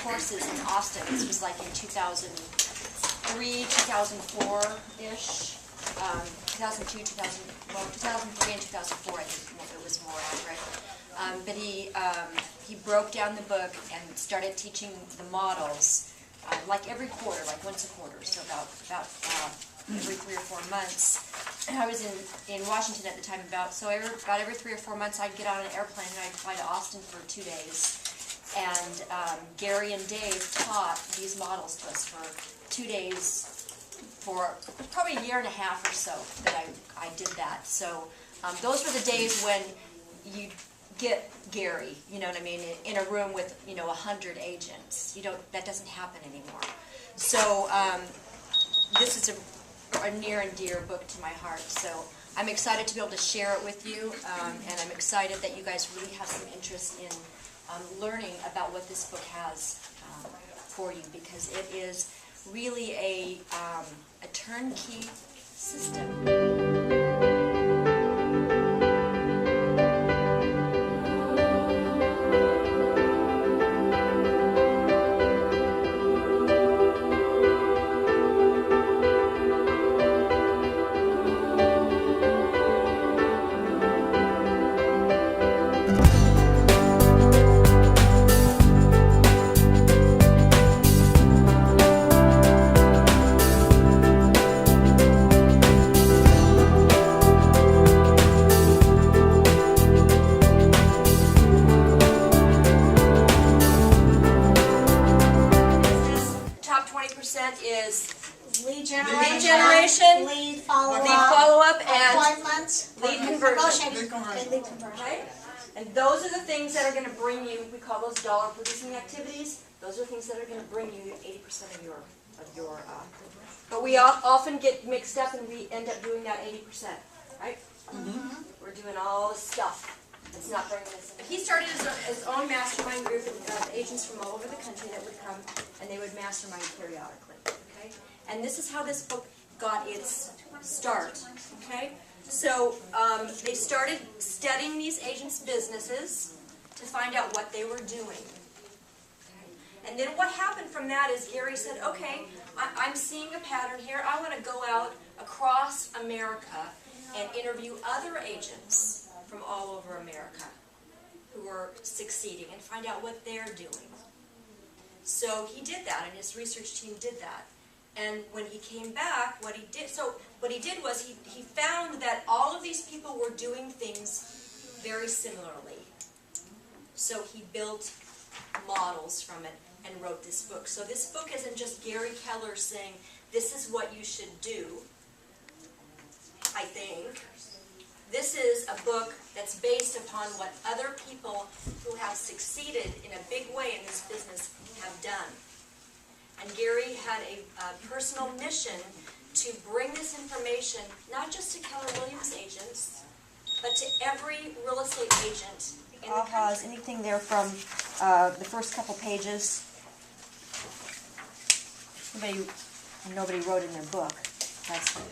courses in Austin. This was like in 2003, 2004-ish. 2002, 2003 and 2004, I think it was more accurate. But he broke down the book and started teaching the models like every quarter, like once a quarter, so about every 3 or 4 months. And I was in Washington at the time, about every 3 or 4 months I'd get on an airplane and I'd fly to Austin for 2 days. And Gary and Dave taught these models to us for 2 days for probably a year and a half or so that I did that. So those were the days when you get Gary, you know what I mean, in a room with 100 agents. That doesn't happen anymore. So this is a near and dear book to my heart. So I'm excited to be able to share it with you, and I'm excited that you guys really have some interest in learning about what this book has for you, because it is really a turnkey system. Is lead generation, lead follow-up, and appointments, lead conversion. Lead conversion. Right? And those are the things that are going to bring you, we call those dollar-producing activities. Those are things that are going to bring you 80% of your. But we often get mixed up and we end up doing that 80%, right? Mm-hmm. We're doing all this stuff. It's not bringing us in. He started his own mastermind group of agents from all over the country that would come and they would mastermind periodically. Okay? And this is how this book got its start. Okay? So they started studying these agents' businesses to find out what they were doing. Okay? And then what happened from that is Gary said, okay, I'm seeing a pattern here. I want to go out across America and interview other agents from all over America who are succeeding and find out what they're doing. So he did that, and his research team did that. And when he came back, what he did was he found that all of these people were doing things very similarly. So he built models from it and wrote this book. So this book isn't just Gary Keller saying, this is what you should do, I think. This is a book that's based upon what other people who have succeeded in a big way in this business have done. And Gary had a personal mission to bring this information not just to Keller Williams agents, but to every real estate agent in the country. Anything there from the first couple pages? Nobody wrote in their book.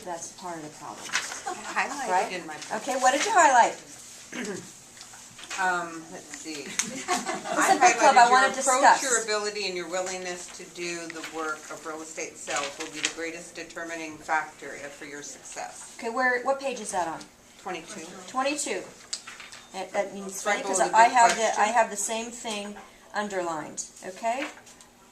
That's part of the problem. I highlighted right? in my book. Okay, what did you highlight? Let's see. I highlighted your approach, your ability, and your willingness to do the work of real estate sales will be the greatest determining factor for your success. Okay, what page is that on? 22. 22. That means Right funny because below the I big have the same thing underlined. Okay,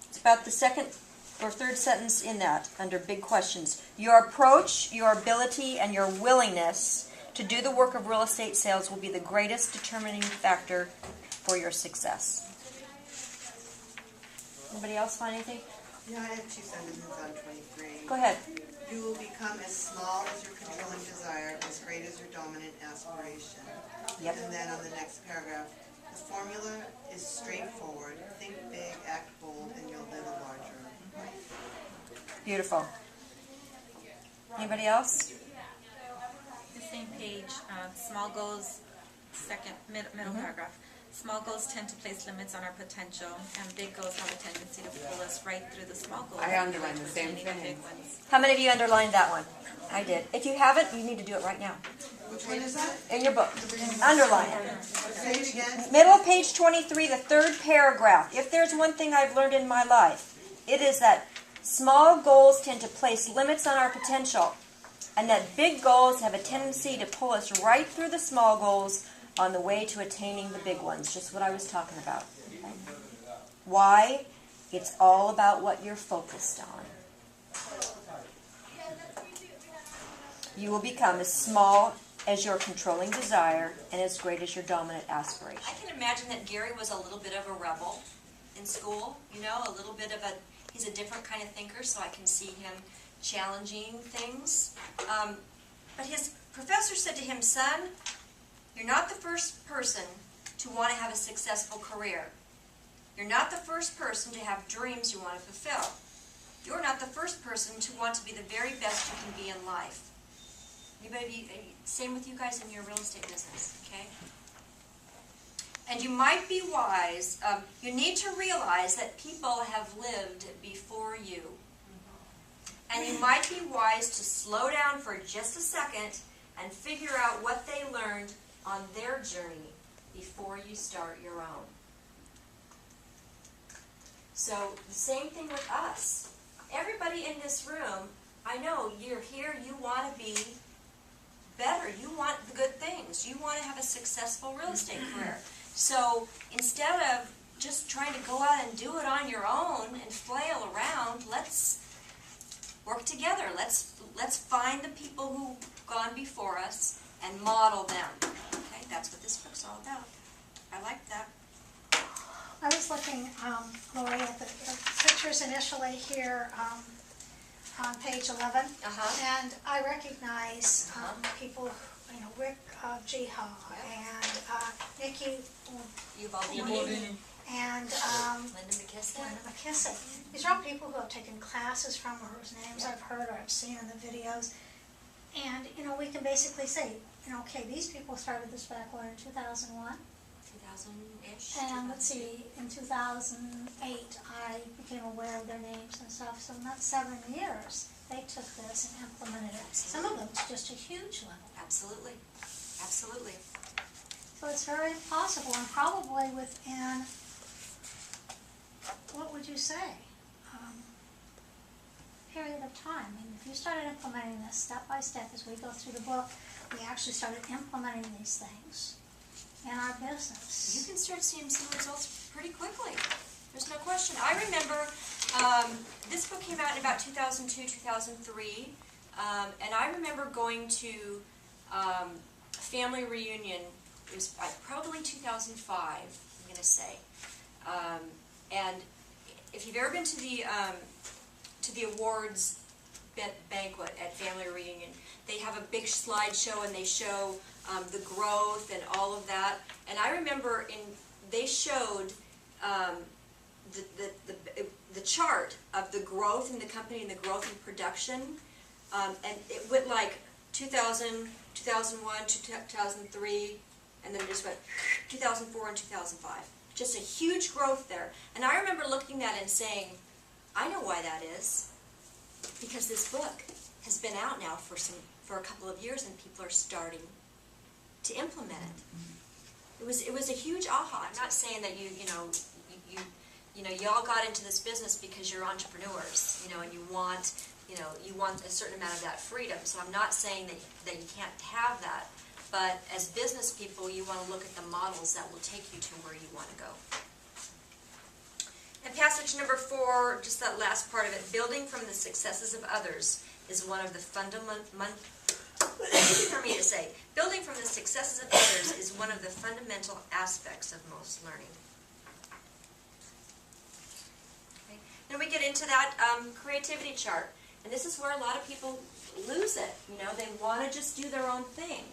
it's about the second or third sentence in that under big questions. Your approach, your ability, and your willingness to do the work of real estate sales will be the greatest determining factor for your success. Anybody else find anything? Yeah, I have 2 sentences on 23. Go ahead. You will become as small as your controlling desire, as great as your dominant aspiration. Yep. And then on the next paragraph, the formula is straightforward. Think big, act bold, and you'll live a larger life. Beautiful. Anybody else? The same page, small goals, middle paragraph. Small goals tend to place limits on our potential, and big goals have a tendency to pull us right through the small goals. I underlined the same attaining the thing. big ones. How many of you underlined that one? I did. If you haven't, you need to do it right now. Which one is that? In your book. Underline it. Say it again. Middle of page 23, the third paragraph. If there's one thing I've learned in my life, it is that small goals tend to place limits on our potential, and that big goals have a tendency to pull us right through the small goals on the way to attaining the big ones. Just what I was talking about. Why? It's all about what you're focused on. You will become as small as your controlling desire and as great as your dominant aspiration. I can imagine that Gary was a little bit of a rebel in school, you know, a little bit of a, he's a different kind of thinker, so I can see him challenging things. But his professor said to him, son, you're not the first person to want to have a successful career. You're not the first person to have dreams you want to fulfill. You're not the first person to want to be the very best you can be in life. Anybody, same with you guys in your real estate business, okay? And you might be wise, you need to realize that people have lived before you. And you might be wise to slow down for just a second and figure out what they learned on their journey before you start your own. So the same thing with us. Everybody in this room, I know you're here, you want to be better. You want the good things. You want to have a successful real estate career. So instead of just trying to go out and do it on your own and flail around, let's work together. Let's find the people who've gone before us and model them. Okay, that's what this book's all about. I like that. I was looking, Lori, at the pictures initially here on page 11, and I recognize people, you know, Rick Jiha and Nikki Uvaldi and Linda McKissick. Linda McKissick. These are all people who have taken classes from her, whose names I've heard or I've seen in the videos. And, you know, we can basically say, you know, okay, these people started this back, what, in 2001? 2000-ish. And let's see, in 2008, I became aware of their names and stuff. So in that 7 years, they took this and implemented it. Some of them to just a huge level. Absolutely. Absolutely. So it's very possible, and probably within, what would you say, period of time. I mean, if you started implementing this step by step as we go through the book, we actually started implementing these things in our business. You can start seeing some results pretty quickly. There's no question. I remember this book came out in about 2002, 2003, and I remember going to a family reunion. It was probably 2005, I'm going to say. And if you've ever been to the awards banquet at family reunion, they have a big slideshow and they show the growth and all of that. And I remember they showed the chart of the growth in the company and the growth in production, and it went like 2000, 2001, 2003, and then it just went 2004 and 2005. Just a huge growth there. And I remember looking at it and saying, I know why that is. Because this book has been out now for a couple of years and people are starting to implement it. It was a huge aha. I'm not saying that you all got into this business because you're entrepreneurs, and you want a certain amount of that freedom. So I'm not saying that you can't have that. But as business people, you want to look at the models that will take you to where you want to go. And passage number 4, just that last part of it, building from the successes of others is one of the building from the successes of others is one of the fundamental aspects of most learning. Okay. Then we get into that creativity chart. And this is where a lot of people lose it. They want to just do their own thing.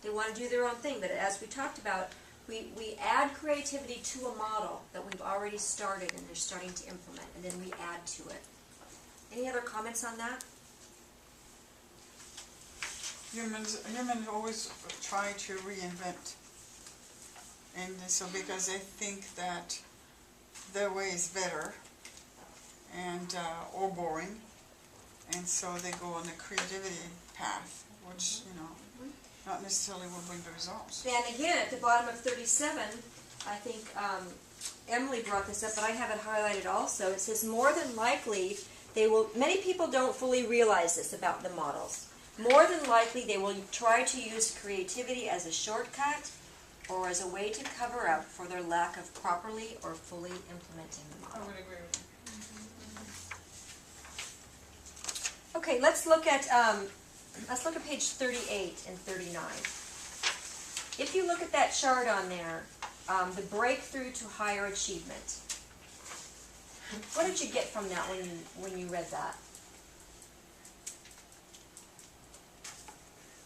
They want to do their own thing, but as we talked about, we add creativity to a model that we've already started and they're starting to implement, and then we add to it. Any other comments on that? Humans always try to reinvent And so because they think that their way is better and, or boring, and so they go on the creativity path, which, you know, not necessarily will bring the results. And again, at the bottom of 37, I think Emily brought this up, but I have it highlighted also. It says more than likely many people don't fully realize this about the models. More than likely they will try to use creativity as a shortcut or as a way to cover up for their lack of properly or fully implementing the model. I would agree with that. Okay, let's look at page 38 and 39. If you look at that chart on there, the breakthrough to higher achievement. What did you get from that when you read that?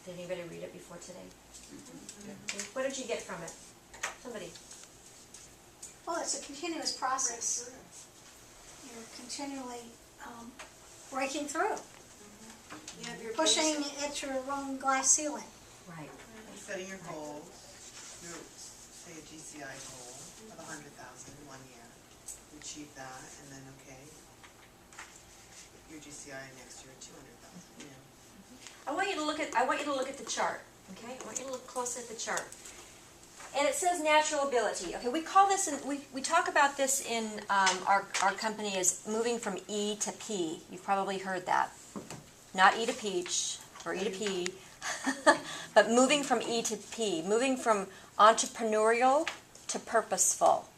Did anybody read it before today? What did you get from it? Somebody. Well, it's a continuous process. You're continually breaking through, You have your pushing basic- at your own glass ceiling. Right. setting your goals, your, say a GCI goal of 100,000 in 1 year. You achieve that, and then, okay, your GCI next year, 200,000, you know. I want you to look at the chart. Okay, I want you to look closely at the chart. And it says natural ability. Okay, we call this, we talk about this in our company as moving from E to P. You've probably heard that. Not E to peach or E to P, but moving from E to P, moving from entrepreneurial to purposeful.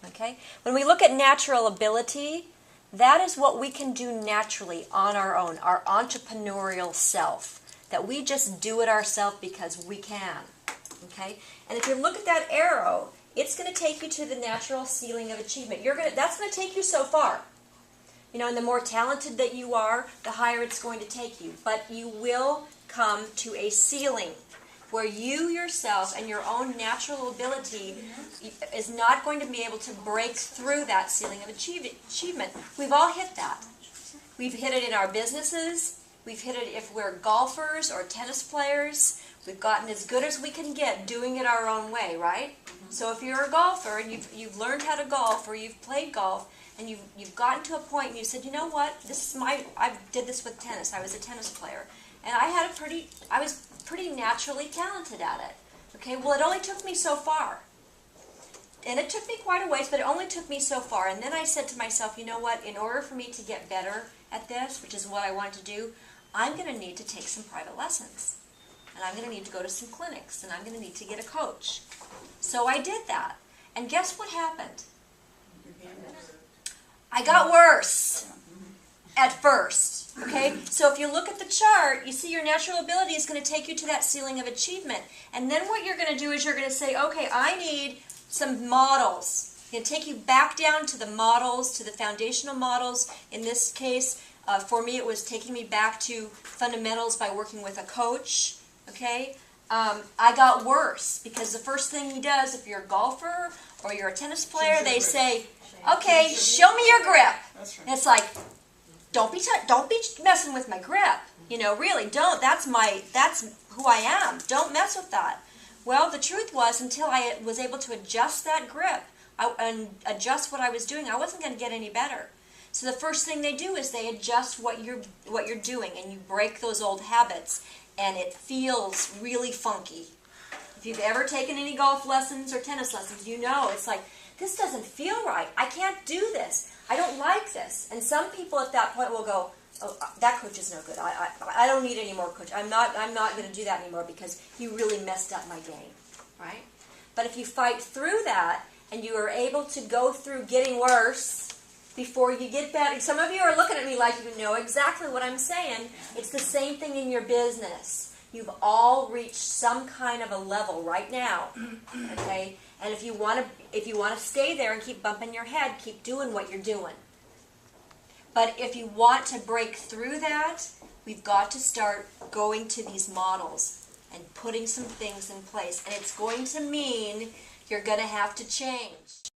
Okay? When we look at natural ability, that is what we can do naturally on our own, our entrepreneurial self. That we just do it ourselves because we can. Okay? And if you look at that arrow, it's going to take you to the natural ceiling of achievement. That's going to take you so far. You know, and the more talented that you are, the higher it's going to take you. But you will come to a ceiling where you yourself and your own natural ability is not going to be able to break through that ceiling of achievement. We've all hit that. We've hit it in our businesses. We've hit it if we're golfers or tennis players. We've gotten as good as we can get doing it our own way, right? So if you're a golfer and you've learned how to golf or you've played golf and you've gotten to a point and you said, you know what, I did this with tennis. I was a tennis player. And I was pretty naturally talented at it. Okay, well it only took me so far. And it took me quite a ways, but it only took me so far. And then I said to myself, you know what, in order for me to get better at this, which is what I want to do, I'm going to need to take some private lessons. And I'm going to need to go to some clinics. And I'm going to need to get a coach. So I did that. And guess what happened? I got worse at first. Okay? So if you look at the chart, you see your natural ability is going to take you to that ceiling of achievement. And then what you're going to do is you're going to say, okay, I need some models. It's going to take you back down to the models, to the foundational models. In this case, for me, it was taking me back to fundamentals by working with a coach. Okay? I got worse because the first thing he does, if you're a golfer or you're a tennis player, they say, okay, show me your grip. That's right. And it's like, don't be messing with my grip. You know, really, don't. That's who I am. Don't mess with that. Well, the truth was, until I was able to adjust that grip and adjust what I was doing, I wasn't going to get any better. So the first thing they do is they adjust what you're doing, and you break those old habits, and it feels really funky. If you've ever taken any golf lessons or tennis lessons, you know it's like, this doesn't feel right. I can't do this. I don't like this. And some people at that point will go, oh, that coach is no good. I don't need any more coach. I'm not going to do that anymore because you really messed up my game, right? But if you fight through that and you are able to go through getting worse before you get better. Some of you are looking at me like you know exactly what I'm saying. It's the same thing in your business. You've all reached some kind of a level right now, okay? And if you want to stay there and keep bumping your head, keep doing what you're doing. But if you want to break through that, we've got to start going to these models and putting some things in place. And it's going to mean you're going to have to change.